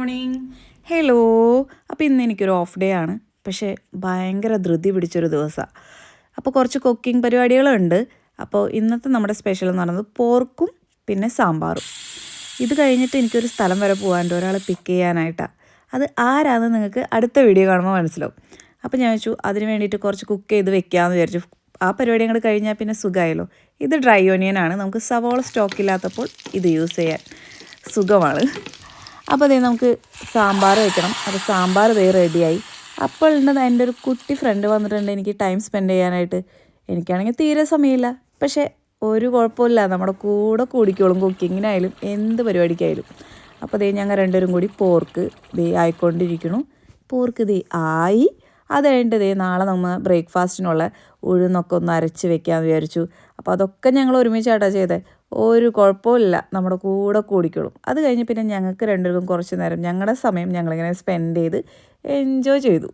Morning. Hello. അപ്പോൾ ഇന്ന് എനിക്കൊരു ഓഫ് ഡേ ആണ്. പക്ഷേ ഭയങ്കര ധൃതി പിടിച്ചൊരു ദിവസമാണ്. അപ്പോൾ കുറച്ച് കുക്കിംഗ് പരിപാടികളുണ്ട്. അപ്പോൾ ഇന്നത്തെ നമ്മുടെ സ്പെഷ്യൽ എന്ന് പറയുന്നത് പോർക്കും പിന്നെ സാമ്പാറും. ഇത് കഴിഞ്ഞിട്ട് എനിക്കൊരു സ്ഥലം വരെ പോകാനുണ്ട്, ഒരാളെ പിക്ക് ചെയ്യാനായിട്ടാണ്. അത് ആരാണെന്ന് നിങ്ങൾക്ക് അടുത്ത വീഡിയോ കാണുമ്പോൾ മനസ്സിലാവും. അപ്പോൾ ഞാൻ വെച്ചു അതിന് വേണ്ടിയിട്ട് കുറച്ച് കുക്ക് ചെയ്ത് വെക്കാമെന്ന് വിചാരിച്ചു. ആ പരിപാടി അങ്ങോട്ട് കഴിഞ്ഞാൽ പിന്നെ സുഖമായല്ലോ. ഇത് ഡ്രൈ ഓനിയനാണ്. നമുക്ക് സവോള സ്റ്റോക്കില്ലാത്തപ്പോൾ ഇത് യൂസ് ചെയ്യാൻ സുഖമാണ്. അപ്പോൾ അതേ നമുക്ക് സാമ്പാർ വെക്കണം. അപ്പോൾ സാമ്പാർ റെഡിയായി. അപ്പോൾ ഉണ്ടത് എൻ്റെ ഒരു കുട്ടി ഫ്രണ്ട് വന്നിട്ടുണ്ട് എനിക്ക് ടൈം സ്പെൻഡ് ചെയ്യാനായിട്ട്. എനിക്കാണെങ്കിൽ തീരെ സമയമില്ല. പക്ഷേ ഒരു കുഴപ്പമില്ല, നമ്മുടെ കൂടെ കൂടിക്കോളും കുക്കിങ്ങിനായാലും എന്ത് പരിപാടിക്കായാലും. അപ്പോൾ ദേ ഞങ്ങൾ രണ്ടുപേരും കൂടി പോർക്ക് ആയിക്കൊണ്ടിരിക്കണു. പോർക്ക് ആയി. അത് കഴിഞ്ഞിട്ട് നാളെ നമ്മൾ ബ്രേക്ക്ഫാസ്റ്റിനുള്ള ഉഴുന്നൊക്കെ ഒന്ന് അരച്ച് വെക്കാമെന്ന് വിചാരിച്ചു. അപ്പോൾ അതൊക്കെ ഞങ്ങൾ ഒരുമിച്ചായിട്ടാണ് ചെയ്തത്. ഒരു കുഴപ്പമില്ല, നമ്മുടെ കൂടെ കൂടിക്കോളും. അത് കഴിഞ്ഞ് പിന്നെ ഞങ്ങൾക്ക് രണ്ടുപേർക്കും കുറച്ച് നേരം ഞങ്ങളുടെ സമയം ഞങ്ങളിങ്ങനെ സ്പെൻഡ് ചെയ്ത് എൻജോയ് ചെയ്തു.